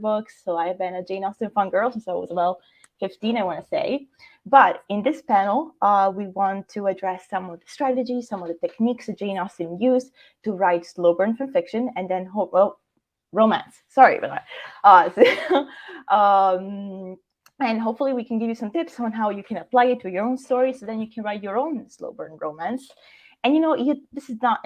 books. So I've been a Jane Austen fangirl since I was about 15, I want to say. But in this panel, we want to address some of the strategies, some of the techniques that Jane Austen used to write slow burn fiction, and then romance. Sorry about that. And hopefully we can give you some tips on how you can apply it to your own story, so then you can write your own slow burn romance. And this is not,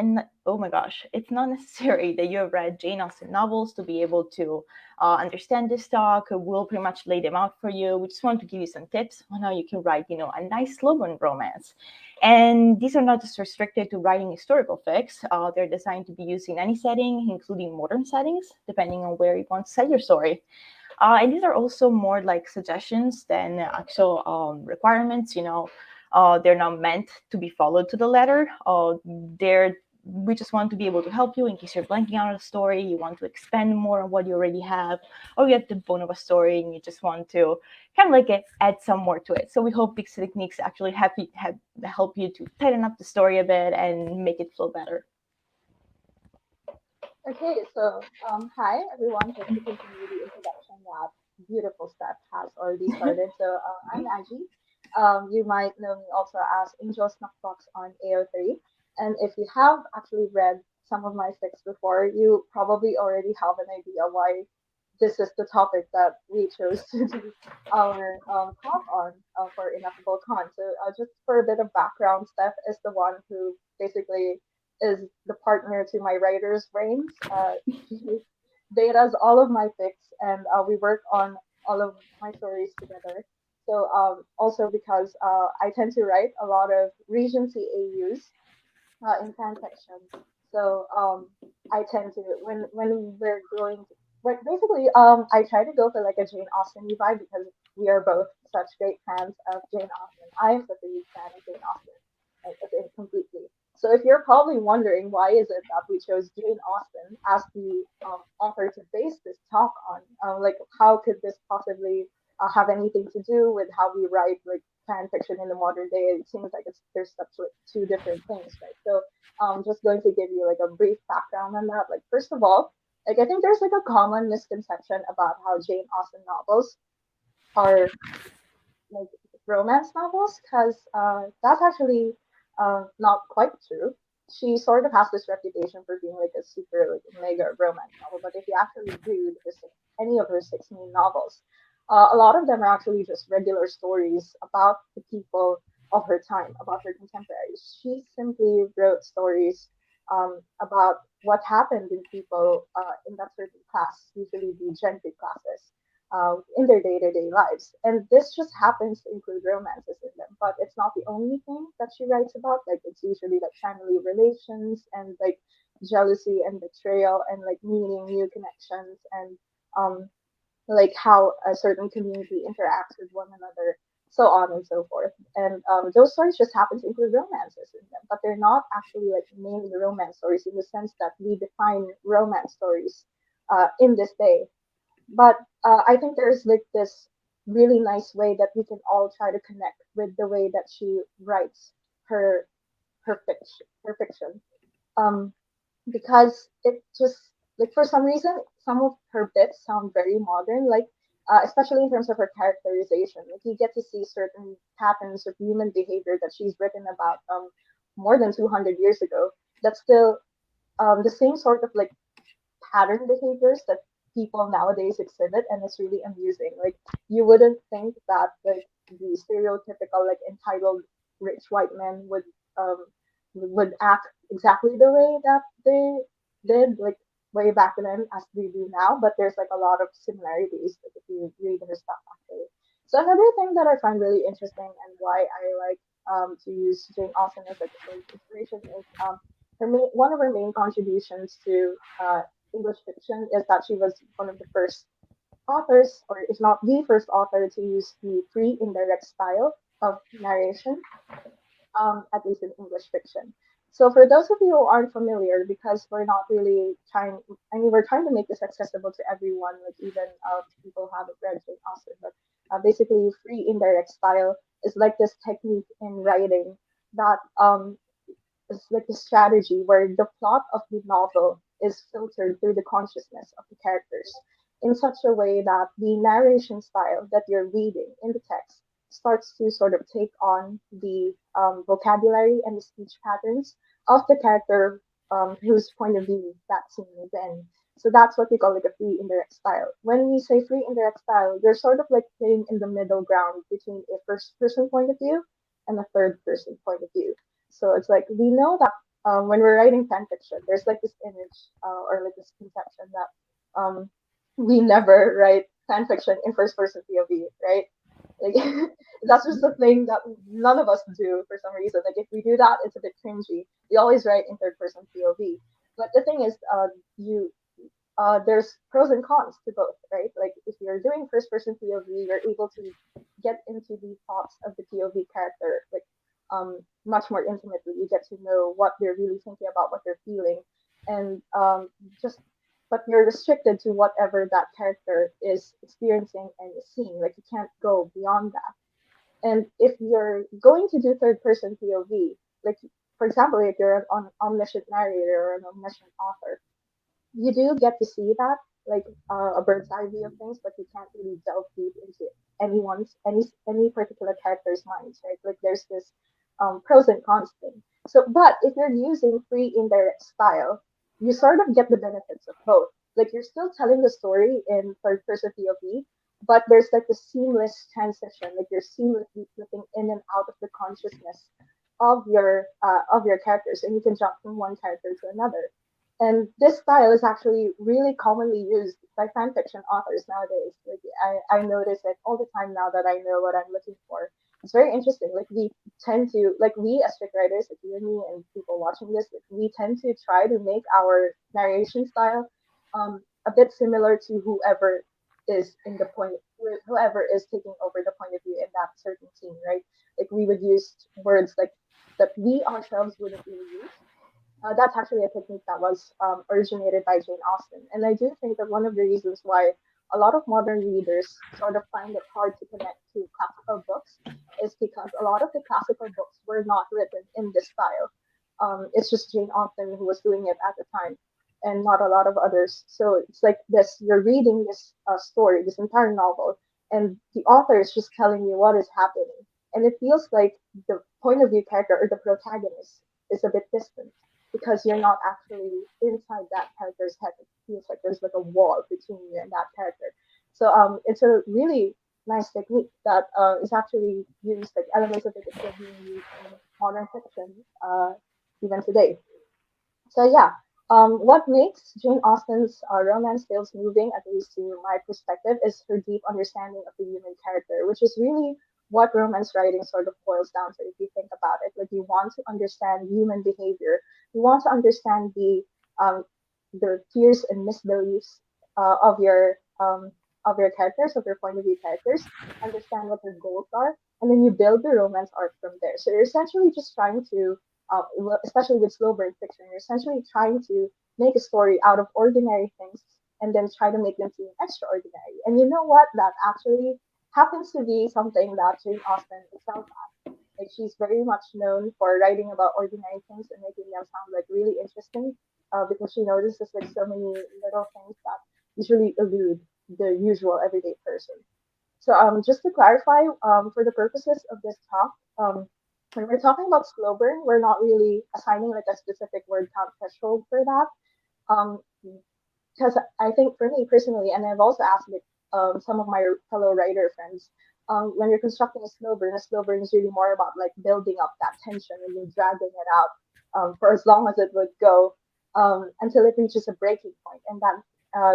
oh my gosh, it's not necessary that you have read Jane Austen novels to be able to understand this talk. We'll pretty much lay them out for you. We just want to give you some tips on how you can write, a nice slow burn romance. And these are not just restricted to writing historical fics. They're designed to be used in any setting, including modern settings, depending on where you want to set your story. And these are also more like suggestions than actual requirements. They're not meant to be followed to the letter. We just want to be able to help you in case you're blanking out on a story, you want to expand more on what you already have, or you have the bone of a story and you just want to kind of like add some more to it. So we hope these techniques actually help you to tighten up the story a bit and make it flow better. Okay, so hi everyone. Just to continue the introduction that beautiful Steph has already started. So I'm Angie. You might know me also as Angel Snuffbox on AO3. And if you have actually read some of my fics before, you probably already have an idea why this is the topic that we chose to do our talk on for Ineffable Con. So just for a bit of background, Steph is the one who basically is the partner to my writer's brains. She datas all of my fics, and we work on all of my stories together. So also because I tend to write a lot of Regency AUs in fan fiction. So I tend to when we're going to, but basically I try to go for like a Jane Austen vibe because we are both such great fans of Jane Austen. I am such a huge fan of Jane Austen, like completely. So if you're probably wondering why is it that we chose Jane Austen as the author to base this talk on, like how could this possibly have anything to do with how we write like fan fiction in the modern day? It seems like there's such like two different things, right? So just going to give you like a brief background on that. Like first of all, like I think there's like a common misconception about how Jane Austen novels are like romance novels because that's actually not quite true. She sort of has this reputation for being like a super like mega romance novel, but if you actually read any of her six main novels, a lot of them are actually just regular stories about the people of her time, about her contemporaries. She simply wrote stories about what happened in people in that certain class, usually the gentry classes in their day-to-day lives. And this just happens to include romances in them, but it's not the only thing that she writes about. Like it's usually like family relations and like jealousy and betrayal and like meeting new connections and like how a certain community interacts with one another, so on and so forth. And those stories just happen to include romances in them, but they're not actually like mainly romance stories in the sense that we define romance stories in this day. But I think there's like this really nice way that we can all try to connect with the way that she writes her her fiction. Um, because it just like for some reason some of her bits sound very modern, like especially in terms of her characterization. Like you get to see certain patterns of human behavior that she's written about more than 200 years ago. That's still the same sort of like pattern behaviors that people nowadays exhibit, and it's really amusing. Like you wouldn't think that like the stereotypical like entitled rich white men um would act exactly the way that they did like way back then as we do now, but there's like a lot of similarities like, if you read her stuff actually. So another thing that I find really interesting and why I like to use Jane Austen as like a sort of inspiration is one of her main contributions to English fiction is that she was one of the first authors, or if not the first author, to use the free indirect style of narration, at least in English fiction. So for those of you who aren't familiar, because we're not really trying, I mean, we're trying to make this accessible to everyone, like even people who haven't read Jane Austen, but basically free indirect style is like this technique in writing that is like a strategy where the plot of the novel is filtered through the consciousness of the characters. in such a way that the narration style that you're reading in the text starts to sort of take on the vocabulary and the speech patterns of the character whose point of view that scene is in. So that's what we call like a free indirect style. When we say free indirect style, you're sort of like playing in the middle ground between a first person point of view and a third person point of view. So it's like we know that when we're writing fan fiction, there's like this image or like this conception that we never write fan fiction in first person POV, right? Like that's just a thing that none of us do for some reason. Like if we do that, it's a bit cringy. We always write in third person POV. But the thing is, you there's pros and cons to both, right? Like if you're doing first person POV, you're able to get into the thoughts of the POV character, like much more intimately. You get to know what they're really thinking about, what they're feeling, and just but you're restricted to whatever that character is experiencing and is seeing. Like you can't go beyond that. And if you're going to do third person POV, like for example, if you're an omniscient narrator or an omniscient author, you do get to see that like a bird's eye view of things, but you can't really delve deep into any particular character's minds, right? Like there's this pros and cons thing. So, but if you're using free indirect style, you sort of get the benefits of both. Like you're still telling the story in third person POV, but there's like a seamless transition. Like you're seamlessly flipping in and out of the consciousness of your characters, and you can jump from one character to another. And this style is actually really commonly used by fan fiction authors nowadays. Like I notice it all the time now that I know what I'm looking for. It's very interesting. Like we tend to, like we as scriptwriters, like you and me and people watching this, like we tend to try to make our narration style a bit similar to is in the point, whoever is taking over the point of view in that certain scene, right? Like we would use words like that we ourselves wouldn't really use. That's actually a technique that was originated by Jane Austen. And I do think that one of the reasons why a lot of modern readers sort of find it hard to connect to classical books is because a lot of the classical books were not written in this style. It's just Jane Austen who was doing it at the time and not a lot of others. So it's like this you're reading this story, this entire novel, and the author is just telling you what is happening. And it feels like the point of view character or the protagonist is a bit distant because you're not actually inside that character's head. It feels like there's like a wall between you and that character. So it's a really nice technique that is actually used, like elements of it is still being used in modern fiction even today. So yeah, what makes Jane Austen's romance tales moving, at least to my perspective, is her deep understanding of the human character, which is really what romance writing sort of boils down to. If you think about it, like you want to understand human behavior, you want to understand um, the fears and misbeliefs of your characters, of your point of view characters, understand what their goals are, and then you build the romance arc from there. So you're essentially just trying to especially with slow burn fiction, you're essentially trying to make a story out of ordinary things and then try to make them seem extraordinary. And you know what? That actually happens to be something that Jane Austen excels at. Like she's very much known for writing about ordinary things and making them sound like really interesting, because she notices like so many little things that usually elude the usual everyday person. So just to clarify, for the purposes of this talk, when we're talking about slow burn, we're not really assigning like a specific word count threshold for that. Um, because I think for me personally, and I've also asked like, some of my fellow writer friends, when you're constructing a slow burn is really more about like building up that tension and you're dragging it out for as long as it would go until it reaches a breaking point. And then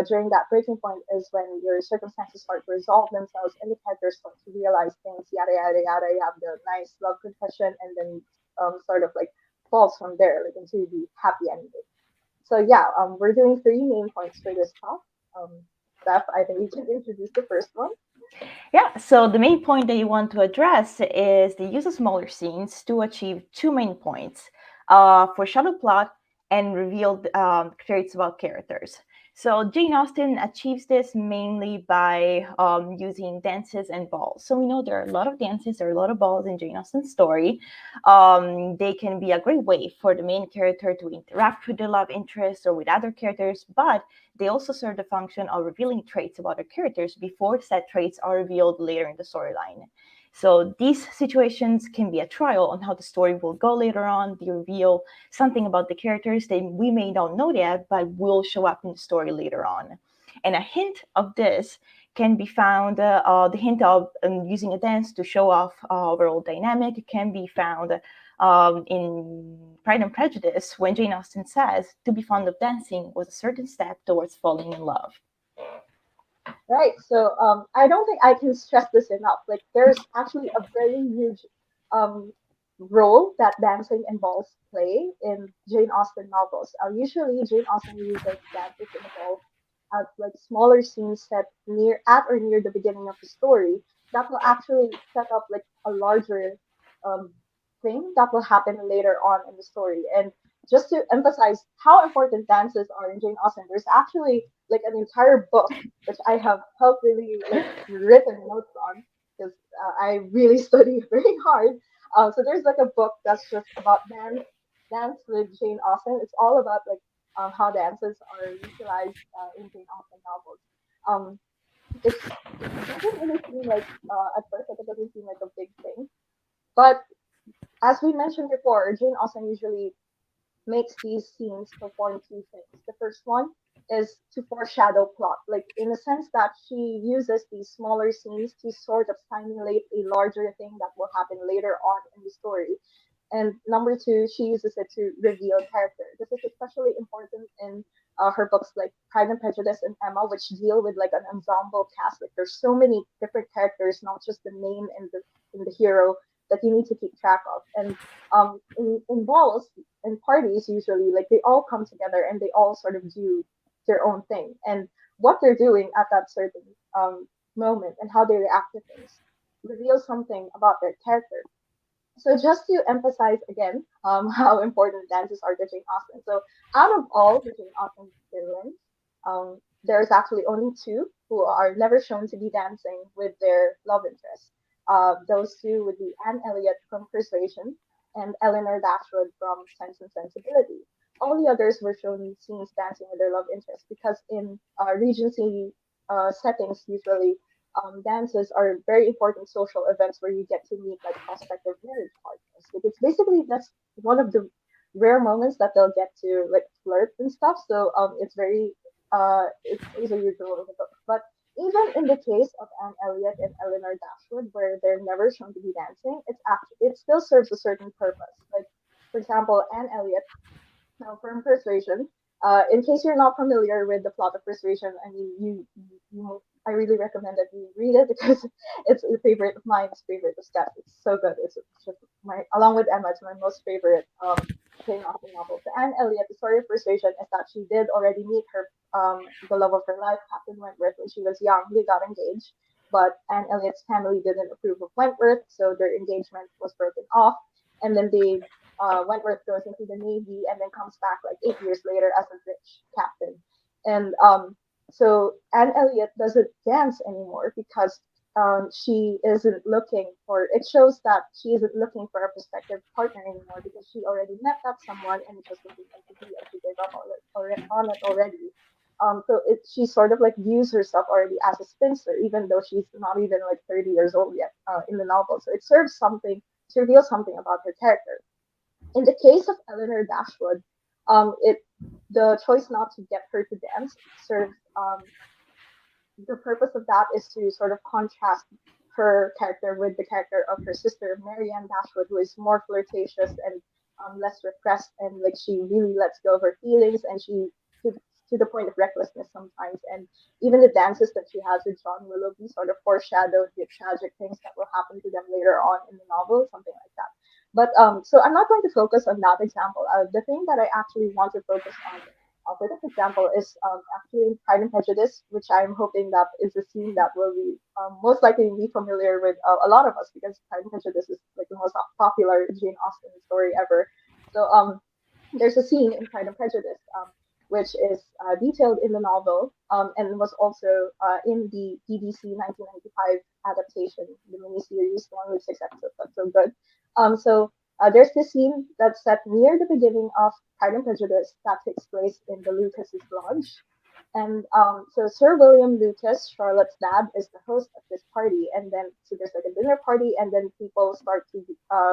during that breaking point is when your circumstances start to resolve themselves and the characters start to realize things, yada, yada, yada. You have the nice love confession and then sort of like falls from there like into the happy ending. So yeah, we're doing three main points for this talk. Steph, I think you can introduce the first one. Yeah, so the main point that you want to address is the use of smaller scenes to achieve two main points: foreshadow plot and reveal traits about characters. So Jane Austen achieves this mainly by using dances and balls. So we know there are a lot of dances, there are a lot of balls in Jane Austen's story. They can be a great way for the main character to interact with the love interest or with other characters, but they also serve the function of revealing traits about the characters before said traits are revealed later in the storyline. So these situations can be a trial on how the story will go later on. They reveal something about the characters that we may not know yet, but will show up in the story later on. And a hint of this can be found, the hint of using a dance to show off overall dynamic can be found in Pride and Prejudice when Jane Austen says to be fond of dancing was a certain step towards falling in love. Right. So I don't think I can stress this enough. Like there's actually a very huge um, role that dancing and balls play in Jane Austen novels. Usually, Jane Austen uses dances and balls as like smaller scenes set near at or near the beginning of the story that will actually set up like a larger um, thing that will happen later on in the story. And just to emphasize how important dances are in Jane Austen, there's actually like an entire book which I have helped really like written notes on because I really study very hard. So there's like a book that's just about dance with Jane Austen. It's all about like how dances are utilized in Jane Austen novels. Um, it doesn't really seem like at first like it doesn't seem like a big thing, but as we mentioned before, Jane Austen usually makes these scenes perform two things. The first one is to foreshadow plot, like in the sense that she uses these smaller scenes to sort of simulate a larger thing that will happen later on in the story. And number two, she uses it to reveal character. This is especially important in her books like Pride and Prejudice and Emma, which deal with like an ensemble cast. Like there's so many different characters, not just the main and the hero that you need to keep track of. And in balls and parties, usually like they all come together and they all sort of do their own thing. And what they're doing at that certain moment and how they react to things reveals something about their character. So just to emphasize again how important dances are to Jane Austen. So out of all the Jane Austen villains, there's actually only two who are never shown to be dancing with their love interest. Those two would be Anne Elliot from Persuasion and Eleanor Dashwood from Sense and Sensibility. All the others were shown scenes dancing with their love interest because in Regency settings, usually dances are very important social events where you get to meet like prospective marriage partners. Like it's basically that's one of the rare moments that they'll get to like flirt and stuff. So it plays a huge role in the book. But even in the case of Anne Elliot and Eleanor Dashwood, where they're never shown to be dancing, it still serves a certain purpose. Like for example, Anne Elliot from Persuasion. In case you're not familiar with the plot of Persuasion, I mean, I really recommend that you read it because it's a favorite of mine. It's favorite of Steph. It's so good. It's just my, along with Emma, it's my most favorite Jane Austen novel. So Anne Elliot, the story of Persuasion is that she did already meet her the love of her life, Captain Wentworth, when she was young. They got engaged, but Anne Elliot's family didn't approve of Wentworth, so their engagement was broken off. And then Wentworth goes into the Navy and then comes back like 8 years later as a rich captain. And so Anne Elliot doesn't dance anymore because she isn't looking for. It shows that she isn't looking for a prospective partner anymore because she already met that someone and it just wasn't meant to be, and she gave up on it already. She sort of like views herself already as a spinster, even though she's not even like 30 years old yet in the novel. So it serves something to reveal something about her character. In the case of Eleanor Dashwood, it the choice not to get her to dance serves the purpose of that is to sort of contrast her character with the character of her sister Marianne Dashwood, who is more flirtatious and less repressed, and like she really lets go of her feelings, and she to, to the point of recklessness sometimes. And even the dances that she has with John Willoughby sort of foreshadow the tragic things that will happen to them later on in the novel, something like that. But so I'm not going to focus on that example. The thing that I actually want to focus on for this example is actually in Pride and Prejudice, which I'm hoping that is a scene that will be most likely be familiar with a lot of us because Pride and Prejudice is like the most popular Jane Austen story ever. So there's a scene in Pride and Prejudice which is detailed in the novel, and was also in the BBC 1995 adaptation, the miniseries, one with 6 episodes. That's so good. There's this scene that's set near the beginning of Pride and Prejudice that takes place in the Lucas's lodge. And so Sir William Lucas, Charlotte's dad, is the host of this party. And then, so there's like a dinner party, and then people start to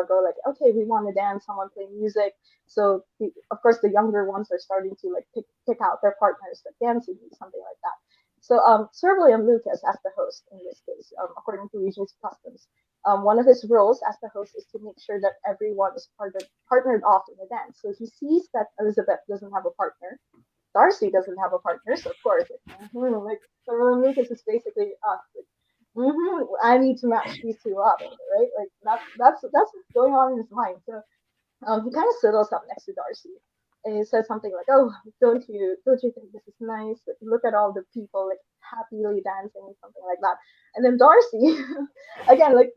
go like, okay, we want to dance, someone play music. So, of course, the younger ones are starting to like pick out their partners, like dancing, something like that. So, Sir William Lucas, as the host in this case, according to Regency customs, one of his roles as the host is to make sure that everyone is partnered off in the dance. So he sees that Elizabeth doesn't have a partner, Darcy doesn't have a partner, so of course, like Sir William Lucas is basically us. Like, I need to match these two up, right? Like that's what's going on in his mind. So he kind of settles up next to Darcy, and he says something like, "Oh, don't you think this is nice? Like, look at all the people like happily dancing, something like that." And then Darcy, again, like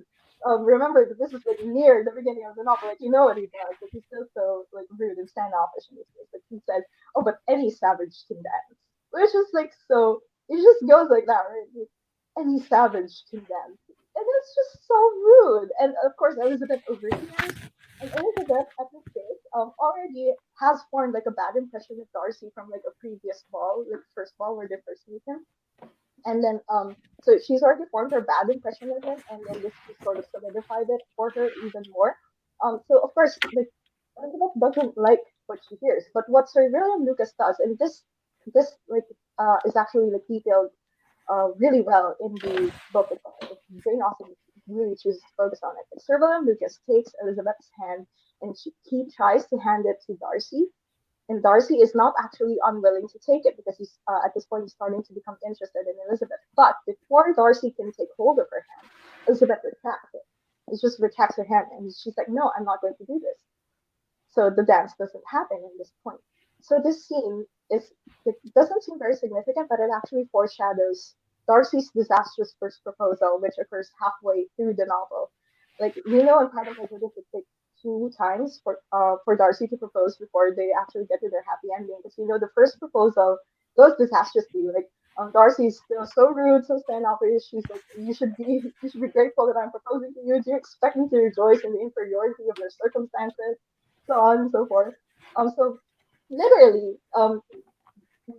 remember that this is like near the beginning of the novel. Like you know what he does. Like he's still so like rude and standoffish in this case. Like he said, "Oh, but any savage can dance," which is like so. It just goes like that, right? Like, any savage can dance, and it's just so rude. And of course, Elizabeth overhears, and Elizabeth at this stage already has formed like a bad impression of Darcy from like a previous ball, like first ball where they first meet him. And then so she's already formed her bad impression of him, and then this just sort of solidified it for her even more. So of course, like Elizabeth doesn't like what she hears, but what Sir William Lucas does, and this like is actually like detailed really well in the book itself. Like, Jane Austen really chooses to focus on it. Sir William Lucas takes Elizabeth's hand, and he tries to hand it to Darcy, and Darcy is not actually unwilling to take it because he's at this point he's starting to become interested in Elizabeth. But before Darcy can take hold of her hand, Elizabeth retracts it. She just retracts her hand, and she's like, "No, I'm not going to do this." So the dance doesn't happen in this point. So this scene is it doesn't seem very significant, but it actually foreshadows Darcy's disastrous first proposal, which occurs halfway through the novel. Like we know in Pride and Prejudice, it takes 2 times for Darcy to propose before they actually get to their happy ending. Because you know the first proposal goes disastrously. Like Darcy's still so rude, so standoffish. She's like, you should be grateful that I'm proposing to you. Do you expect me to rejoice in the inferiority of your circumstances? So on and so forth. So literally,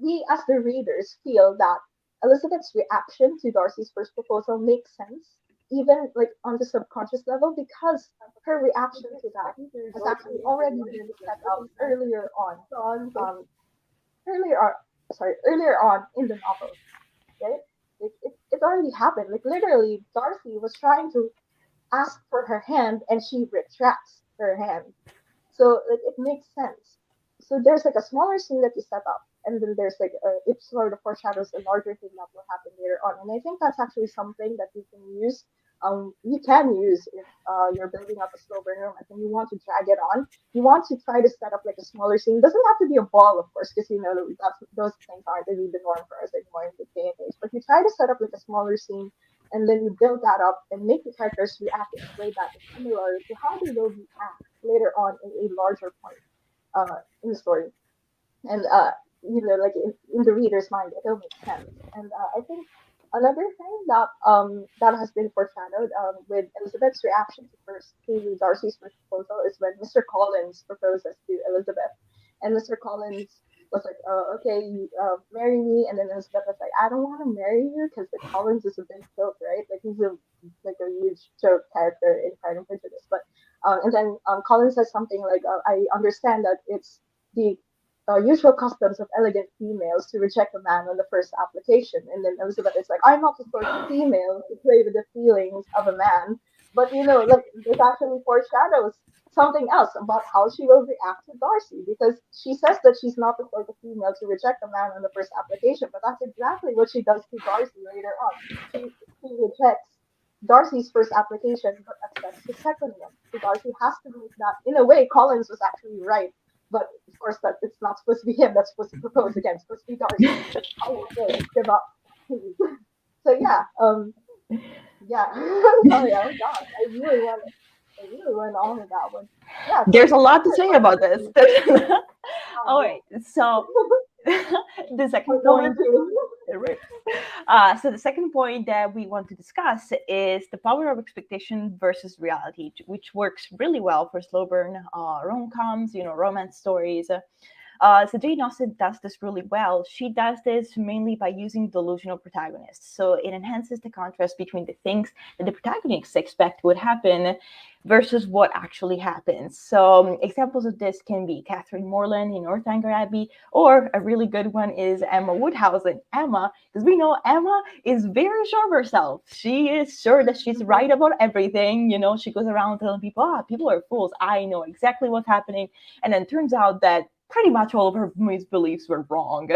we as the readers feel that Elizabeth's reaction to Darcy's first proposal makes sense, even like on the subconscious level, because her reaction to that has actually already been set up earlier on, um, earlier on, earlier on in the novel. Okay, it already happened. Like literally, Darcy was trying to ask for her hand, and she retracts her hand. So like it makes sense. So there's like a smaller scene that you set up, and then there's like it sort of foreshadows a larger thing that will happen later on. And I think that's actually something that you can use. You can use if you're building up a slow burn romance and you want to drag it on. You want to try to set up like a smaller scene. It doesn't have to be a ball, of course, because you know that's, those things aren't really the norm for us anymore in the day and age. But you try to set up like a smaller scene, and then you build that up and make the characters react in a way that is similar to how they will react later on in a larger point in the story. And like in the reader's mind, it'll make sense. And I think another thing that that has been foreshadowed with Elizabeth's reaction to Darcy's first proposal is when Mr. Collins proposes to Elizabeth, and Mr. Collins was like, "Okay, you marry me," and then Elizabeth was like, "I don't want to marry you because the Collins is a big joke, right? Like he's a huge joke character in Pride and Prejudice." But and then Collins says something like, "I understand that it's the usual customs of elegant females to reject a man on the first application." And then Elizabeth is like, "I'm not the sort of female to play with the feelings of a man." But like this actually foreshadows something else about how she will react to Darcy, because she says that she's not the sort of female to reject a man on the first application, but that's exactly what she does to Darcy later on. She rejects Darcy's first application but accepts the second one. So Darcy has to make that. In a way, Collins was actually right, but of course that it's not supposed to be him that's supposed to propose again. It's supposed to be Darcy. Oh, okay, give up, please. So yeah, yeah. Sorry, oh gosh, I really went on with that one. Yeah, so There's a lot to after say about this. Darcy, All yeah, right, so The second Point number point, two. right. So the second point that we want to discuss is the power of expectation versus reality, which works really well for slow burn rom-coms, romance stories. So Jane Austen does this really well. She does this mainly by using delusional protagonists. So it enhances the contrast between the things that the protagonists expect would happen versus what actually happens. So examples of this can be Catherine Morland in Northanger Abbey, or a really good one is Emma Woodhouse in Emma, because we know Emma is very sure of herself. She is sure that she's right about everything. She goes around telling people, people are fools. I know exactly what's happening. And then turns out that pretty much all of her beliefs were wrong.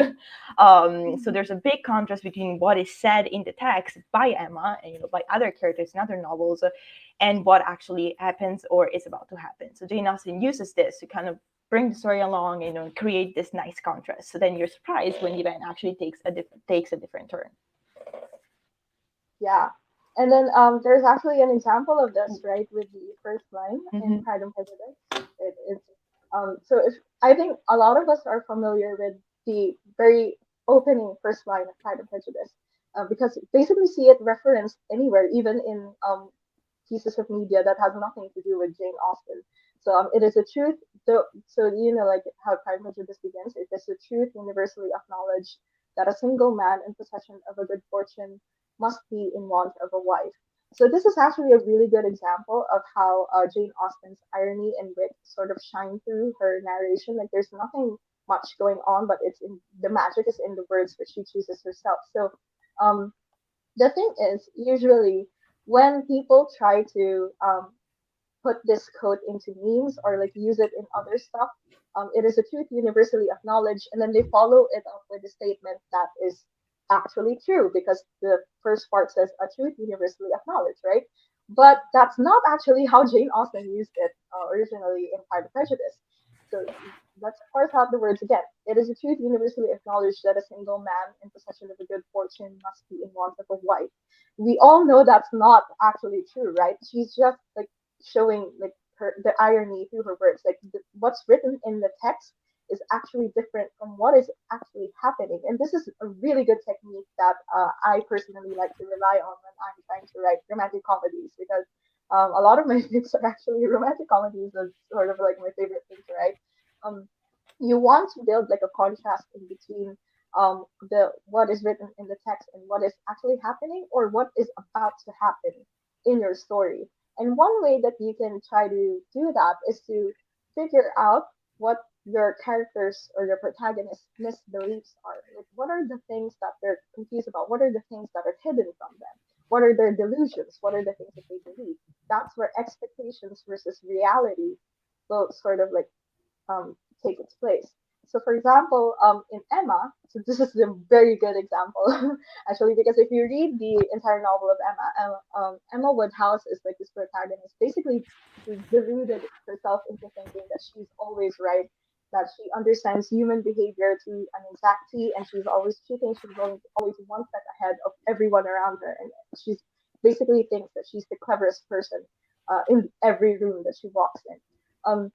So there's a big contrast between what is said in the text by Emma and by other characters in other novels, and what actually happens or is about to happen. So Jane Austen uses this to kind of bring the story along and create this nice contrast. So then you're surprised when the event actually takes a different turn. Yeah. And then there's actually an example of this, right, with the first line in Mm-hmm. Pride and Prejudice. It's so if I think a lot of us are familiar with the very opening first line of Pride and Prejudice, because basically see it referenced anywhere, even in pieces of media that has nothing to do with Jane Austen. So it is a truth. So like how Pride and Prejudice begins. It is a truth universally acknowledged that a single man in possession of a good fortune must be in want of a wife. So this is actually a really good example of how Jane Austen's irony and wit sort of shine through her narration. Like there's nothing much going on, but it's in the magic is in the words which she chooses herself. So um, the thing is, usually when people try to put this quote into memes or like use it in other stuff, it is a truth universally acknowledged, and then they follow it up with a statement that is actually true because the first part says a truth universally acknowledged, right? But that's not actually how Jane Austen used it originally in Pride and Prejudice. So let's parse out the words again. It is a truth universally acknowledged that a single man in possession of a good fortune must be in want of a wife. We all know that's not actually true, right? She's just like showing like the irony through her words. Like what's written in the text is actually different from what is actually happening. And this is a really good technique that I personally like to rely on when I'm trying to write romantic comedies because a lot of my books are actually romantic comedies. That's sort of like my favorite thing to write. Um, you want to build like a contrast in between the what is written in the text and what is actually happening or what is about to happen in your story. And one way that you can try to do that is to figure out what your characters or your protagonists' misbeliefs are. Like, what are the things that they're confused about? What are the things that are hidden from them? What are their delusions? What are the things that they believe? That's where expectations versus reality will sort of like take its place. So, for example, in Emma, so this is a very good example, actually, because if you read the entire novel of Emma Woodhouse is like this protagonist. Basically, she's deluded herself into thinking that she's always right, that she understands human behavior to an exact T, and she thinks she's always one step ahead of everyone around her, and she's basically thinks that she's the cleverest person in every room that she walks in.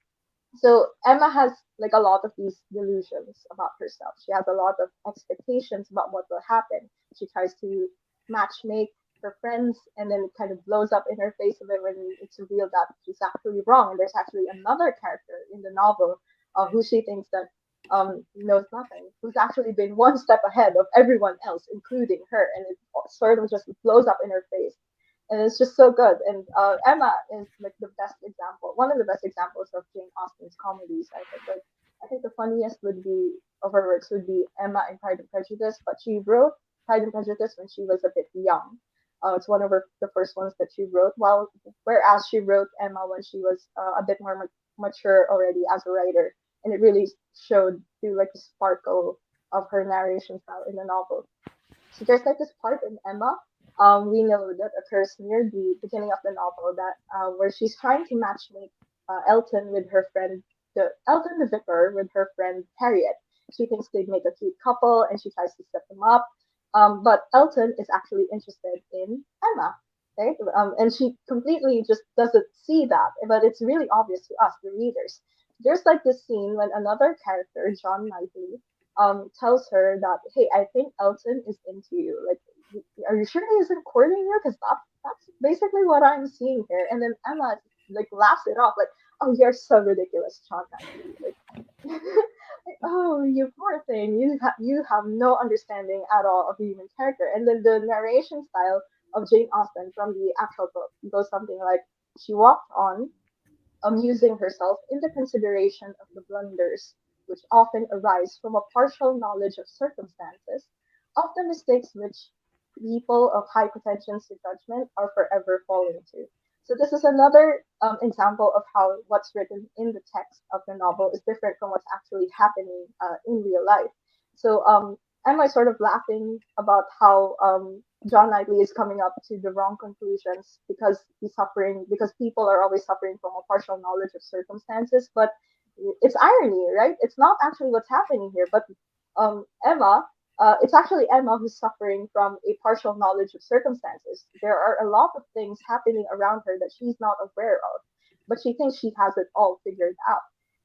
So Emma has like a lot of these delusions about herself. She has a lot of expectations about what will happen. She tries to match make her friends and then it kind of blows up in her face a bit when it's revealed that she's actually wrong. And there's actually another character in the novel who she thinks that knows nothing, who's actually been one step ahead of everyone else, including her, and it sort of just blows up in her face and it's just so good. And Emma is like the best example, one of the best examples of Jane Austen's comedies. I think like I think the funniest would be of her works would be Emma in Pride and Prejudice, but she wrote Pride and Prejudice when she was a bit young. It's one of the first ones that she wrote, while whereas she wrote Emma when she was a bit more mature already as a writer, and it really showed through like the sparkle of her narration style in the novel. So there's like this part in Emma, we know that occurs near the beginning of the novel that where she's trying to matchmake Elton with her friend, the Elton the vicar with her friend Harriet. She thinks they'd make a cute couple, and she tries to set them up. But Elton is actually interested in Emma, right? And she completely just doesn't see that, but it's really obvious to us, the readers. There's like this scene when another character, John Knightley, tells her that, hey, I think Elton is into you. Like, are you sure he isn't courting you? Because that's basically what I'm seeing here. And then Emma like laughs it off, like, oh, you're so ridiculous, John Knightley. Like, like, oh, you poor thing. You have no understanding at all of the human character. And then the narration style of Jane Austen from the actual book goes something like, she walked on, amusing herself in the consideration of the blunders which often arise from a partial knowledge of circumstances, of the mistakes which people of high pretensions to judgment are forever falling to. So this is another example of how what's written in the text of the novel is different from what's actually happening in real life. So am I sort of laughing about how John Knightley is coming up to the wrong conclusions because he's suffering, because people are always suffering from a partial knowledge of circumstances. But it's irony, right? It's not actually what's happening here, but Emma, it's actually Emma who's suffering from a partial knowledge of circumstances. There are a lot of things happening around her that she's not aware of, but she thinks she has it all figured out.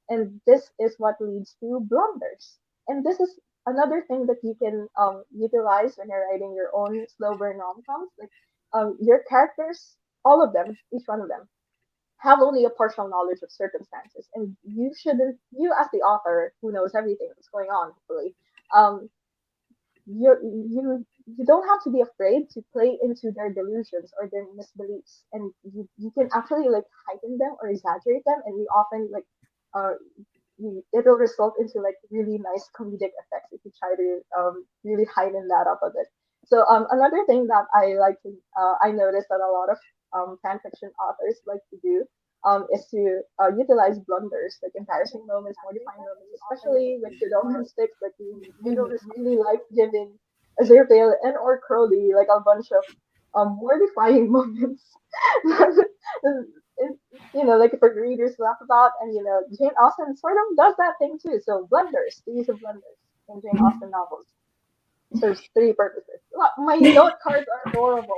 And this is what leads to blunders. And this is another thing that you can utilize when you're writing your own slow burn rom-coms. Like your characters, all of them, each one of them, have only a partial knowledge of circumstances, and you shouldn't. You, as the author, who knows everything that's going on, hopefully, um, you don't have to be afraid to play into their delusions or their misbeliefs, and you can actually like heighten them or exaggerate them, and you often like uh it'll result into like really nice comedic effects if you try to really heighten that up a bit. So another thing that I like to I noticed that a lot of fan fiction authors like to do is to utilize blunders, like embarrassing moments, mortifying moments, especially with the domestics, like middle is really life giving Aziraphale and or Crowley, like a bunch of mortifying moments. It- like for readers to laugh about, and Jane Austen sort of does that thing too. So blunders, the use of blunders in Jane Austen novels serves three purposes. My note cards are adorable.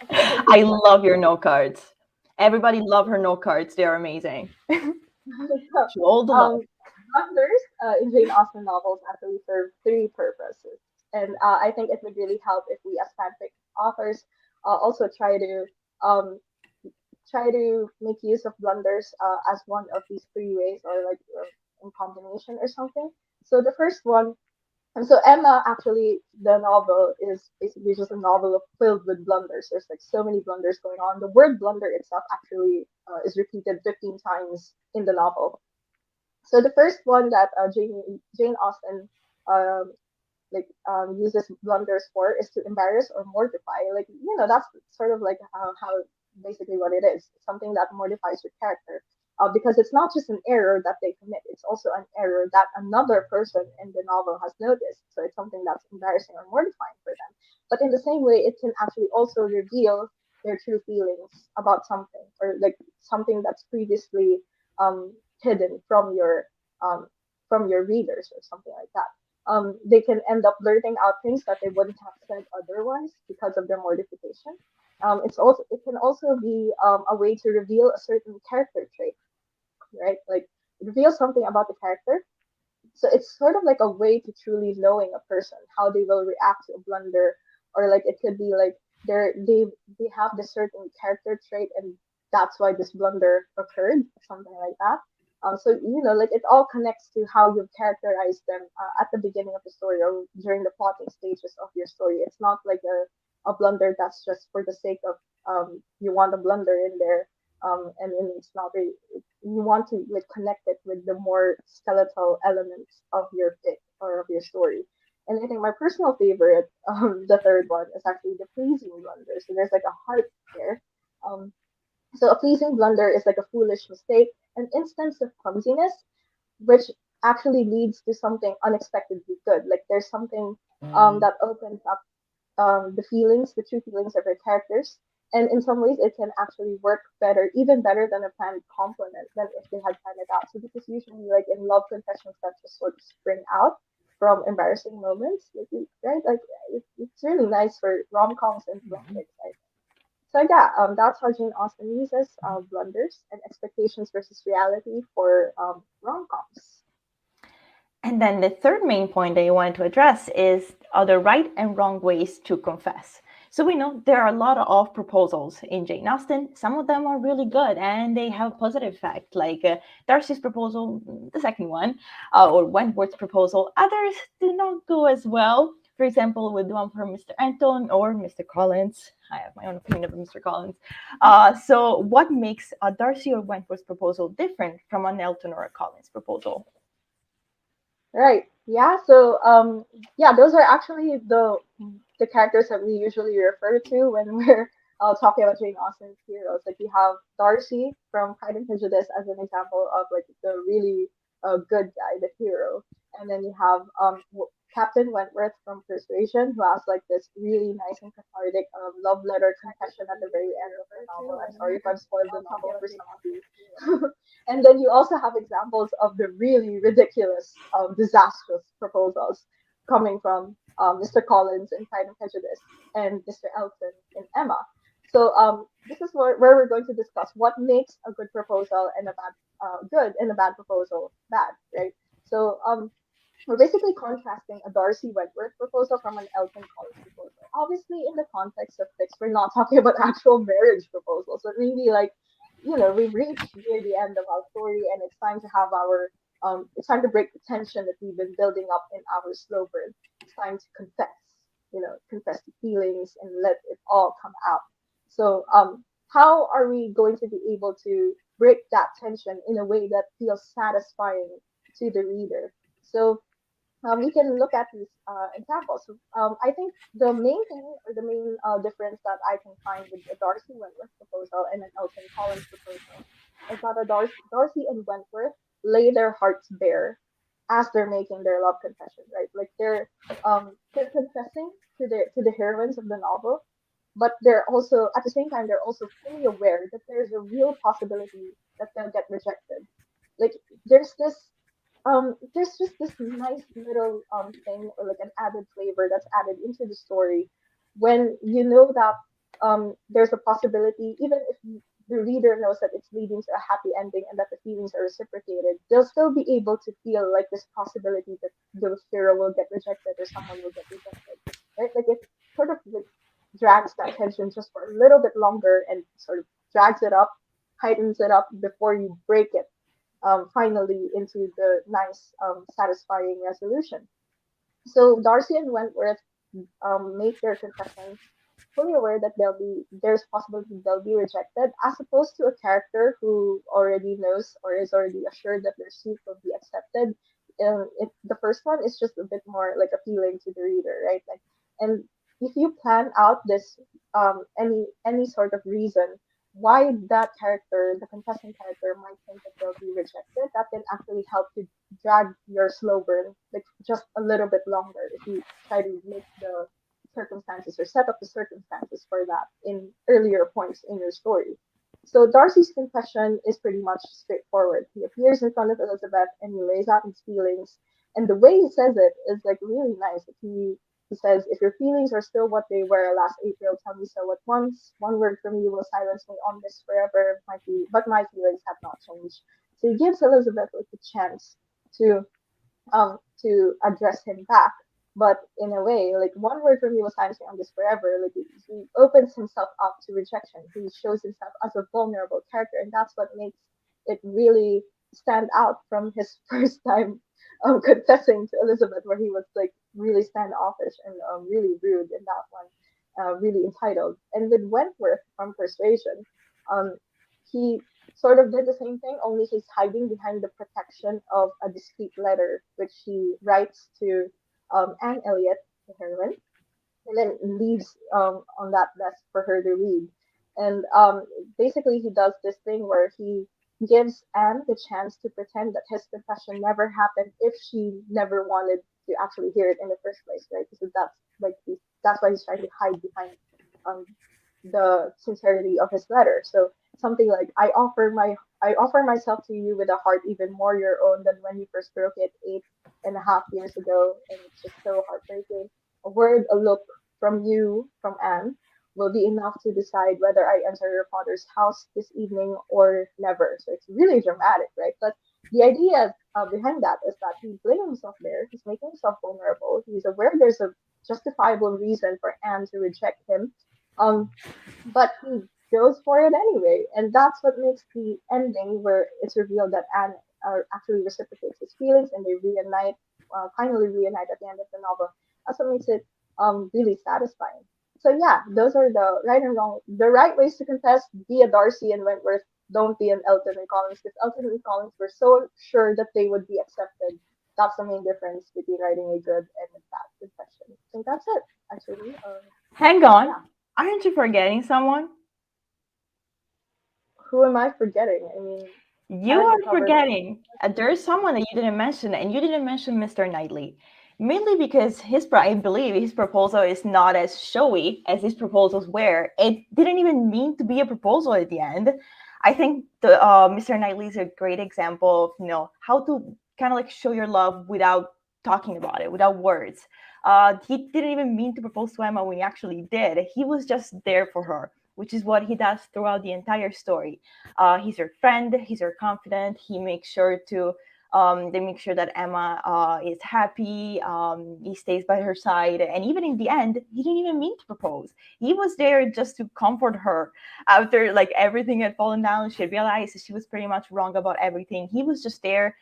I can't believe I that. love your note cards. Everybody love her note cards. They are amazing. To all the love. um, blunders in Jane Austen novels actually serve three purposes, and I think it would really help if we, as fanfic authors, also um, try to make use of blunders as one of these three ways, or like in combination or something. So the first one, and so Emma, actually, the novel is basically just a novel filled with blunders. There's like so many blunders going on. The word blunder itself actually is repeated 15 times in the novel. So the first one that Jane Austen um, uses blunders for is to embarrass or mortify. Like that's sort of like how basically what it is. It's something that mortifies your character. Because it's not just an error that they commit, it's also an error that another person in the novel has noticed. So it's something that's embarrassing or mortifying for them. But in the same way, it can actually also reveal their true feelings about something, or like something that's previously hidden um, from your readers or something like that. They can end up blurting out things that they wouldn't have said otherwise because of their mortification. It can also be a way to reveal a certain character trait, right? Like reveal something about the character. So it's sort of like a way to truly knowing a person, how they will react to a blunder, or like it could be like they have this certain character trait, and that's why this blunder occurred, something like that. So like it all connects to how you've characterized them at the beginning of the story or during the plotting stages of your story. It's not like a blunder that's just for the sake of you want a blunder in there, and it's not really, you want to like connect it with the more skeletal elements of your fic or of your story. And I think my personal favorite, the third one, is actually the pleasing blunder. So there's like a heart there. Um, so a pleasing blunder is like a foolish mistake, an instance of clumsiness, which actually leads to something unexpectedly good. Like there's something that opens up the feelings, the true feelings of your characters. And in some ways, it can actually work better, even better than a planned compliment than if they had planned it out. So because usually, like in love confessions, that just sort of spring out from embarrassing moments, like, right? Like it's really nice for rom coms and romantics. So yeah, that's how Jane Austen uses blunders and expectations versus reality for rom coms. And then the third main point that you wanted to address is other right and wrong ways to confess. So we know there are a lot of proposals in Jane Austen. Some of them are really good and they have positive effect, like Darcy's proposal, the second one, or Wentworth's proposal. Others do not go as well. For example, with the one from Mr. Anton or Mr. Collins. I have my own opinion of Mr. Collins. So, what makes a Darcy or Wentworth's proposal different from an Elton or a Collins proposal? Right. Yeah. So, yeah, those are actually the characters that we usually refer to when we're talking about Jane Austen's heroes. Like we have Darcy from Pride and Prejudice as an example of like the really good guy, the hero, and then you have Captain Wentworth from Persuasion, who has like this really nice and cathartic love letter confession at the very end of the novel. I'm sorry if I've spoiled the novel for some of you. And then you also have examples of the really ridiculous, disastrous proposals coming from Mr. Collins in Pride and Prejudice and Mr. Elton in Emma. So this is where we're going to discuss what makes a good proposal and a bad good and a bad proposal bad, right? So we're basically contrasting a Darcy Wentworth proposal from an Elton Collins proposal. Obviously, in the context of fics, we're not talking about actual marriage proposals. So maybe like, we've reached near the end of our story, and it's time to have our it's time to break the tension that we've been building up in our slow burn. It's time to confess, confess the feelings and let it all come out. So how are we going to be able to break that tension in a way that feels satisfying to the reader? So we can look at these examples. I think the main thing or the main difference that I can find with a Darcy Wentworth proposal and an Elton Collins proposal is that Darcy and Wentworth lay their hearts bare as they're making their love confession, right? Like they're confessing to the heroines of the novel, but they're also at the same time they're also fully aware that there's a real possibility that they'll get rejected. Like there's this there's just this nice little thing or like an added flavor that's added into the story when you know that there's a possibility, even if the reader knows that it's leading to a happy ending and that the feelings are reciprocated, they'll still be able to feel like this possibility that the hero will get rejected or someone will get rejected, right? Like it sort of like drags that tension just for a little bit longer and sort of drags it up, heightens it up before you break it finally into the nice, satisfying resolution. So Darcy and Wentworth make their confession fully aware that there's possibility they'll be rejected, as opposed to a character who already knows or is already assured that their suit will be accepted. The first one is just a bit more like appealing to the reader, right? Like, and if you plan out this any sort of reason why that character, the confessing character, might think that they'll be rejected, that can actually help to drag your slow burn like just a little bit longer if you try to make the circumstances or set up the circumstances for that in earlier points in your story. So Darcy's confession is pretty much straightforward. He appears in front of Elizabeth and he lays out his feelings. And the way he says it is like really nice. He says, if your feelings are still what they were last April, tell me so at once. One word from you will silence me on this forever. But my feelings have not changed. So he gives Elizabeth like a chance to address him back. But in a way, like one word from you will silence me on this forever. Like he opens himself up to rejection. He shows himself as a vulnerable character, and that's what makes it really stand out from his first time confessing to Elizabeth, where he was like really standoffish and really rude in that one, really entitled. And with Wentworth from Persuasion, um, he sort of did the same thing, only he's hiding behind the protection of a discreet letter, which he writes to Anne Elliot, the heroine, and then leaves on that desk for her to read. And basically, he does this thing where he gives Anne the chance to pretend that his confession never happened if she never wanted to actually hear it in the first place, right? So that's why he's trying to hide behind um, the sincerity of his letter. So something like I offer myself to you with a heart even more your own than when you first broke it 8.5 years ago, and it's just so heartbreaking. A word, a look from you, from Anne, will be enough to decide whether I enter your father's house this evening or never. So it's really dramatic, right? But The idea behind that is that he's putting himself there, he's making himself vulnerable, he's aware there's a justifiable reason for Anne to reject him, um, but he goes for it anyway, and that's what makes the ending where it's revealed that Anne actually reciprocates his feelings and they reunite, finally reunite at the end of the novel. That's what makes it really satisfying. So yeah, those are the right and wrong, the right ways to confess. Be a Darcy and Wentworth. Don't be an Elton and Collins, because Elton and Collins were so sure that they would be accepted. That's the main difference between writing a good and a bad confession. So that's it, actually. Hang on. Yeah. Aren't you forgetting someone? Who am I forgetting? I mean, You Karen are covered all. forgetting. There's someone that you didn't mention, and you didn't mention Mr. Knightley. Mainly because I believe his proposal is not as showy as his proposals were. It didn't even mean to be a proposal at the end. I think the Mr. Knightley is a great example of how to kind of like show your love without talking about it, without words. He didn't even mean to propose to Emma when he actually did. He was just there for her, which is what he does throughout the entire story. He's her friend. He's her confidant. He makes sure to. They make sure that Emma is happy. He stays by her side, and even in the end, he didn't even mean to propose. He was there just to comfort her after like everything had fallen down. She realized she was pretty much wrong about everything. He was just there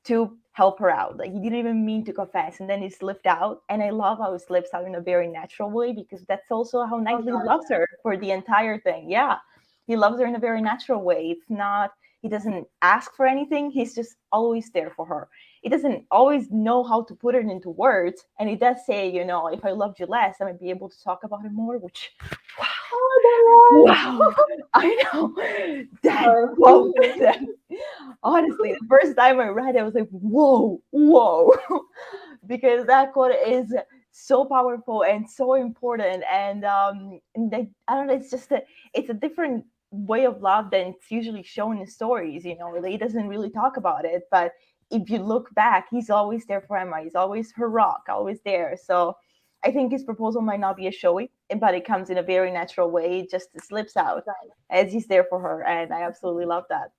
to help her out. Like he didn't even mean to confess, and then he slipped out. And I love how he slips out in a very natural way because that's also how Oh Knightley God, loves her for the entire thing. Yeah, he loves her in a very natural way. It's not he doesn't ask for anything. He's just always there for her. He doesn't always know how to put it into words, and he does say, if I loved you less, I might be able to talk about it more. Which, oh wow, I know the that Lord. quote. Honestly, the first time I read it, I was like, whoa, whoa, because that quote is so powerful and so important. And I don't know, it's a different way of love than it's usually shown in stories. He doesn't really talk about it, but if you look back, he's always there for Emma. He's always her rock, always there. So I think his proposal might not be as showy, but it comes in a very natural way. It just slips out Right. as he's there for her, and I absolutely love that.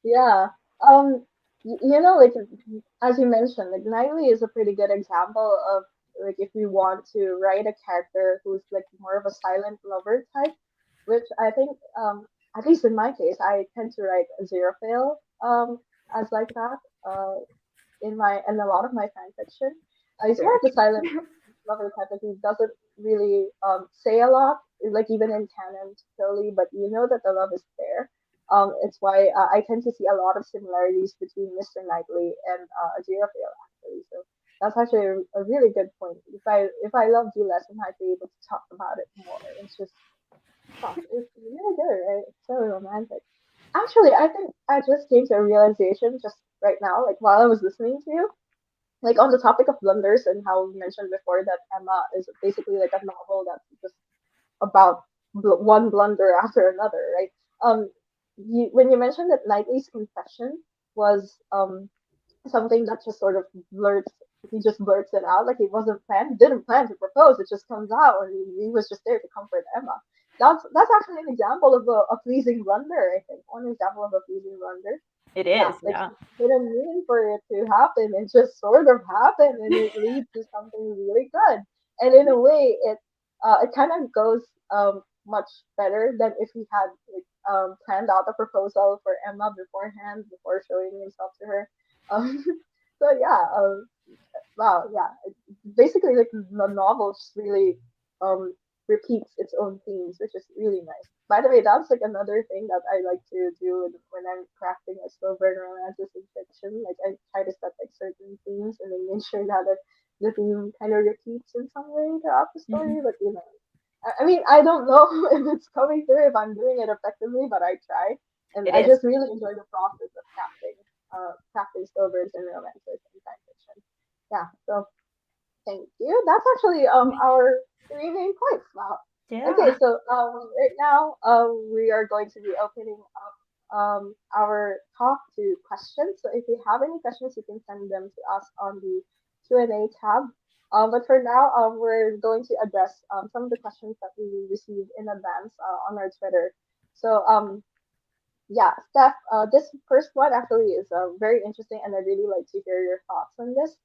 Yeah. Like as you mentioned, like Knightley is a pretty good example of like if we want to write a character who's like more of a silent lover type, which I think at least in my case, I tend to write a zero fail as like that in a lot of my fan fiction. He's more Very of the silent lover type that he doesn't really say a lot, like even in canon, totally, but you know that the love is there. It's why I tend to see a lot of similarities between Mr. Knightley and Aziraphale actually. So that's actually a really good point. If I loved you less, I might be able to talk about it more. It's just gosh, it's really good, right? It's so romantic. Actually, I think I just came to a realization just right now, like while I was listening to you, like on the topic of blunders and how we mentioned before that Emma is basically like a novel that's just about one blunder after another, right? When you mentioned that Knightley's confession was something that just sort of blurts he just blurts it out like he wasn't planned didn't plan to propose, it just comes out and he was just there to comfort Emma. That's actually an example of a pleasing blunder, I think. One example of a pleasing blunder. It Yeah, is, like yeah. he didn't mean for it to happen, it just sort of happened and it leads to something really good. And in a way it kind of goes much better than if he had like planned out a proposal for Emma beforehand before showing himself to her. um, so yeah, wow, yeah. Basically, like the novel just really um repeats its own themes, which is really nice. By the way, that's like another thing that I like to do when I'm crafting a slow burn romances in fiction. Like I try to set like certain themes and then make sure that the theme kind of repeats in some way throughout the story. Mhm. But I mean, I don't know if it's coming through, if I'm doing it effectively, but I try. And It I is. just really enjoy the process of crafting slow burns and romances in science fiction. Yeah, so thank you. That's actually our three main points. Wow. Okay, Yeah. so right now we are going to be opening up our talk to questions. So if you have any questions, you can send them to us on the Q&A tab. But for now, we're going to address some of the questions that we received in advance on our Twitter. So Yeah, Steph, this first one actually is very interesting, and I really like to hear your thoughts on this.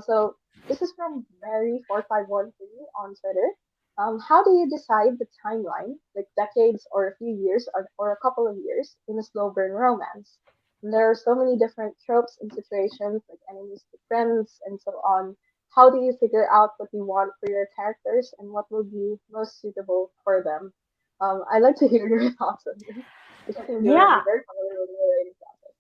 So this is from Mary4513 on Twitter. How do you decide the timeline, like decades or a few years or a couple of years, in a slow burn romance? And there are so many different tropes and situations, like enemies to friends and so on. How do you figure out what you want for your characters and what will be most suitable for them? I'd like to hear your thoughts on this. Which I think you're Yeah, very familiar with the writing process.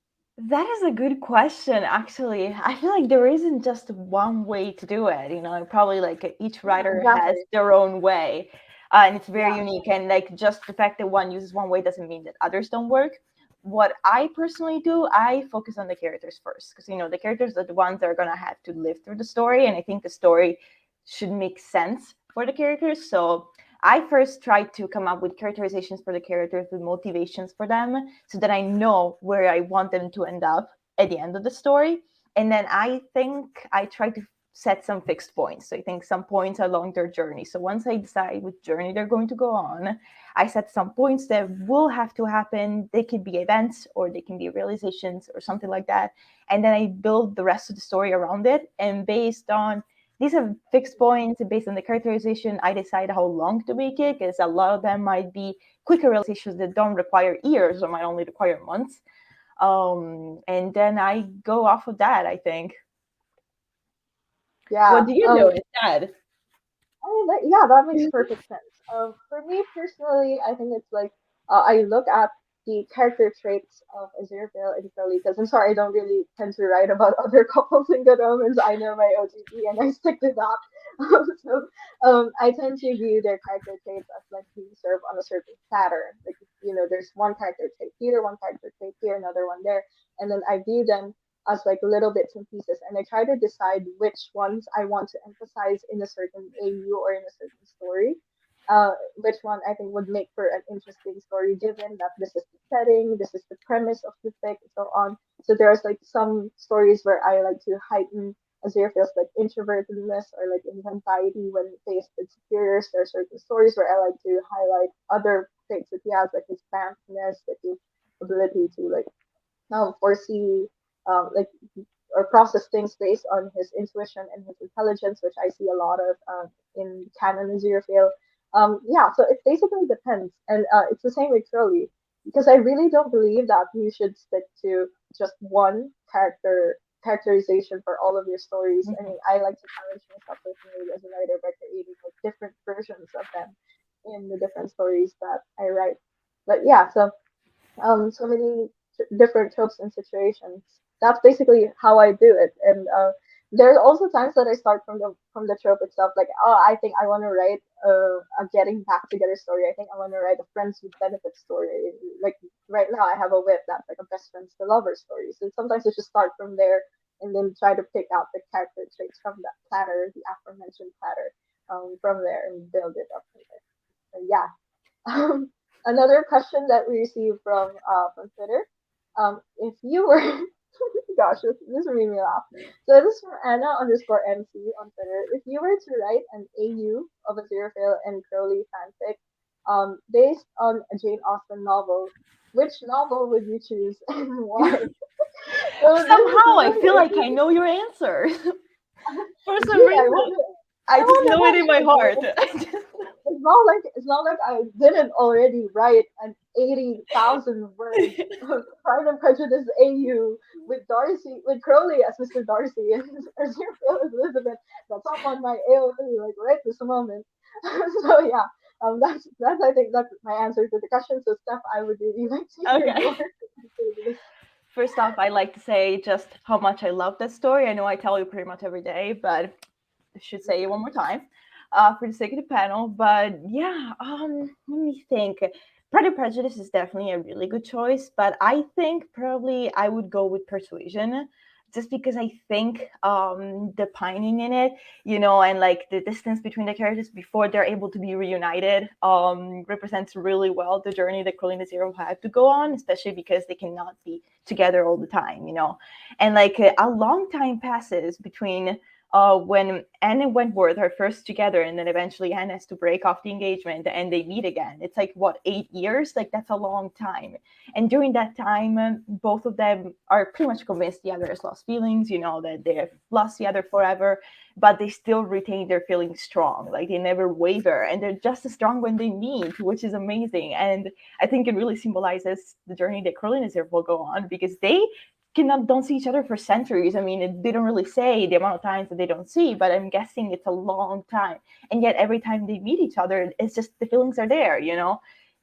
that is a good question, actually. I feel like there isn't just one way to do it. Probably like each Yeah, writer has exactly. their own way, and it's very Yeah, unique. And like just the fact that one uses one way doesn't mean that others don't work. What I personally do, I focus on the characters first, because the characters are the ones that are gonna have to live through the story, and I think the story should make sense for the characters. So I first try to come up with characterizations for the characters, with motivations for them, so that I know where I want them to end up at the end of the story. And then I think I try to set some fixed points. So I think some points along their journey. So once I decide which journey they're going to go on, I set some points that will have to happen. They could be events or they can be realizations or something like that. And then I build the rest of the story around it. And based on these are fixed points, based on the characterization, I decide how long to make it, because a lot of them might be quicker realizations that don't require years or might only require months. And then I go off of that, I think. What yeah. do you do instead? I mean, yeah, that makes perfect sense. For me personally, I think it's like I look at the character traits of Aziraphale and Crowley because I'm sorry, I don't really tend to write about other couples in good omens. I know my OTP and I stick to that. I tend to view their character traits as like being served on a certain pattern. Like there's one character trait here, one character trait here, another one there, and then I view them as like little bits and pieces, and I try to decide which ones I want to emphasize in a certain AU or in a certain story. Which one I think would make for an interesting story, given that this is the setting, this is the premise of the fic, and so on. So there's like some stories where I like to heighten Aziraphale's like introvertedness or like his anxiety when faced with superiors. There are certain stories where I like to highlight other traits that he has, like his frankness, like his ability to like foresee like or process things based on his intuition and his intelligence, which I see a lot of in canon Aziraphale. Yeah, so it basically depends, and it's the same with Crowley because I really don't believe that you should stick to just one characterization for all of your stories. I mean, I like to challenge myself personally as a writer by creating like different versions of them in the different stories that I write. But yeah, so many different tropes and situations. That's basically how I do it. And there's also times that I start from the trope itself, like oh, I think I want to write a getting back together story. I think I want to write a friends with benefits story. Like right now, I have a whip that's like a best friends to lovers story. So sometimes I just start from there and then try to pick out the character traits from that platter, the aforementioned platter, from there and build it up from there. So yeah, another question that we received from Twitter. If you were, gosh, this made me laugh. So this is from Anna underscore MC on Twitter. If you were to write an AU of a Aziraphale and Crowley fanfic, based on a Jane Austen novel, which novel would you choose and why? So this is Somehow I really feel like I interesting. know your answer. For some Gee, reason, I I just wonder know it why in my because heart. it's not like I didn't already write an 80,000 word Pride and Prejudice AU with Darcy with Crowley as Mr. Darcy and Aziraphale as Elizabeth. That's up on my AOT like right this moment. So yeah, that's I think that's my answer to the question. So Steph, I would really like to hear Okay. your answer to this. First off, I like to say just how much I love that story. I know I tell you pretty much every day, but I should say it one more time for the sake of the panel. But yeah, let me think. Pride and Prejudice is definitely a really good choice, but I think probably I would go with Persuasion, just because I think the pining in it, and like the distance between the characters before they're able to be reunited, represents really well the journey that Crowley and Zero have to go on, especially because they cannot be together all the time. And like a long time passes between when Anne and Wentworth are first together, and then eventually Anne has to break off the engagement and they meet again. It's like, what, 8 years? Like, that's a long time. And during that time, both of them are pretty much convinced the other has lost feelings, that they have lost the other forever, but they still retain their feelings strong. Like, they never waver, and they're just as strong when they meet, which is amazing. And I think it really symbolizes the journey that Curly and Azir will go on, because they cannot don't see each other for centuries. I mean, they don't really say the amount of times that they don't see, but I'm guessing it's a long time. And yet every time they meet each other, it's just the feelings are there.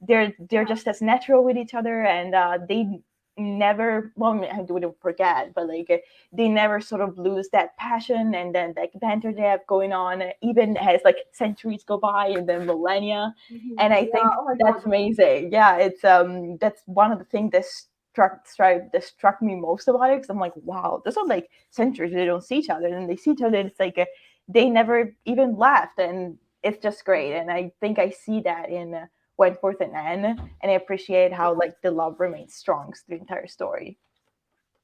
They're Yeah. just as natural with each other, and they never, well, I mean, I wouldn't forget, but like, they never sort of lose that passion and then like banter they have going on, even as like centuries go by and then millennia. And I Yeah. think Oh my God. that's amazing. Yeah, it's that's one of the things that struck me most about it, because I'm like, wow, those are like centuries they don't see each other, and they see each other, and it's like they never even left, and it's just great. And I think I see that in Wentworth and Anne, and I appreciate how like the love remains strong through the entire story.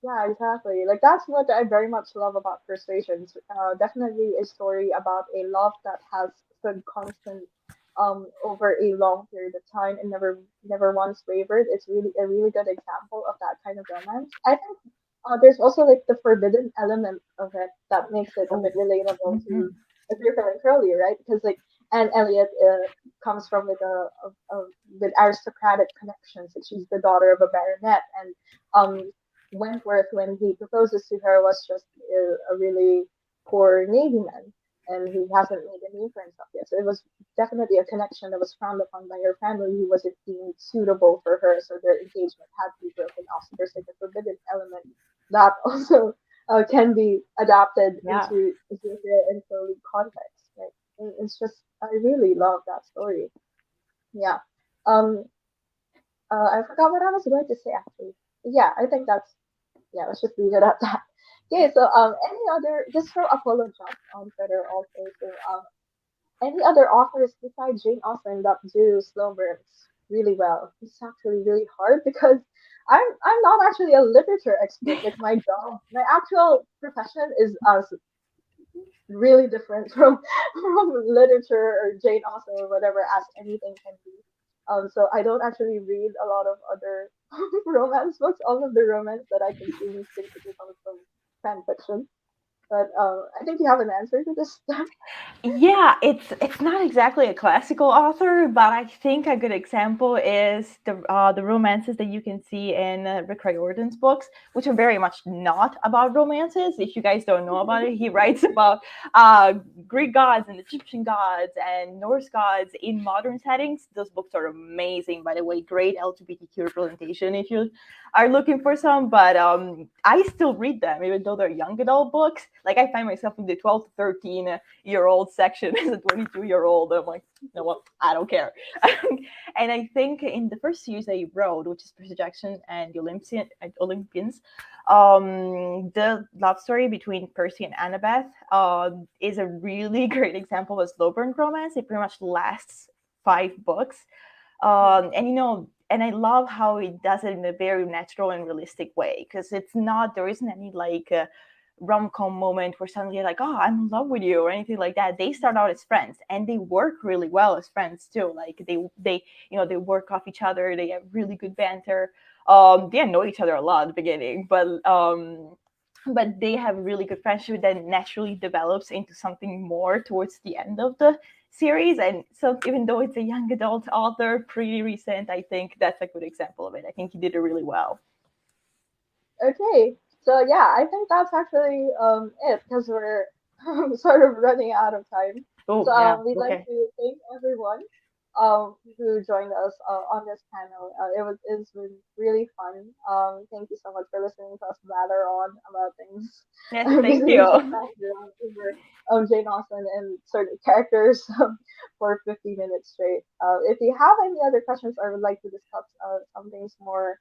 Yeah, exactly. Like that's what I very much love about Persuasions. Definitely a story about a love that has stood constant over a long period of time and never once wavered. It's really a really good example of that kind of romance. I think there's also like the forbidden element of it that makes it a Oh, bit relatable to mhm. if you're feeling curly, right? Because like Anne Elliot comes from like a with aristocratic connections. Like she's the daughter of a baronet, and Wentworth, when he proposes to her, was just a really poor Navy man, and he hasn't made a name for himself yet. So it was definitely a connection that was frowned upon by her family, who wasn't deemed suitable for her, so their engagement had to be broken off. So there's like a forbidden element that also can be adapted Yeah. into the interleague context. Right? And it's just I really love that story. Yeah. Um. I forgot what I was going to say actually. Yeah, I think that's yeah, let's just leave it at that. Okay, so any other just from Apollo Jump on Twitter also. So any other authors besides Jane Austen that do slow burns really well? It's actually really hard because I'm not actually a literature expert. Like my job, my actual profession is really different from literature or Jane Austen or whatever as anything can be. So I don't actually read a lot of other romance books. All of the romance that I consume is basically comes from fan fiction. But I think you have an answer to this. Yeah, it's not exactly a classical author, but I think a good example is the romances that you can see in Rick Riordan's books, which are very much not about romances. If you guys don't know about it, he writes about uh, Greek gods and Egyptian gods and Norse gods in modern settings. Those books are amazing, by the way. Great LGBTQ representation if you are looking for some. But I still read them, even though they're young adult books. Like, I find myself in the 12 to 13-year-old section as a 22-year-old. I'm like, you know what? I don't care. And I think in the first series that you wrote, which is Percy Jackson and the Olympians, the love story between Percy and Annabeth is a really great example of a slow burn romance. It pretty much lasts 5 books. And and I love how it does it in a very natural and realistic way, because there isn't any like rom-com moment where suddenly you're like, oh, I'm in love with you or anything like that. They start out as friends, and they work really well as friends too. Like, they work off each other, they have really good banter. They annoy each other a lot at the beginning, but they have really good friendship that naturally develops into something more towards the end of the series. And so even though it's a young adult author, pretty recent, I think that's a good example of it. I think he did it really well. Okay, so yeah, I think that's actually it because we're sort of running out of time. Oh So yeah, we'd like okay. to thank everyone who joined us on this panel. It's been really fun. Thank you so much for listening to us blather on about things. Yes, thank Basically, just you. passing around over Jane Austen and certain characters for 50 minutes straight. If you have any other questions or would like to discuss some things more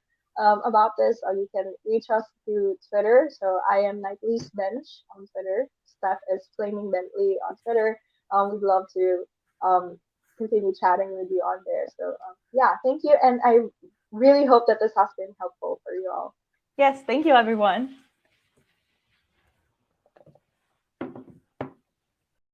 about this, you can reach us through Twitter. So I am Knightley's Bench on Twitter. Steph is Flaming Bentley on Twitter. We'd love to um, continue chatting with you on there. So yeah, thank you, and I really hope that this has been helpful for you all. Yes, thank you, everyone.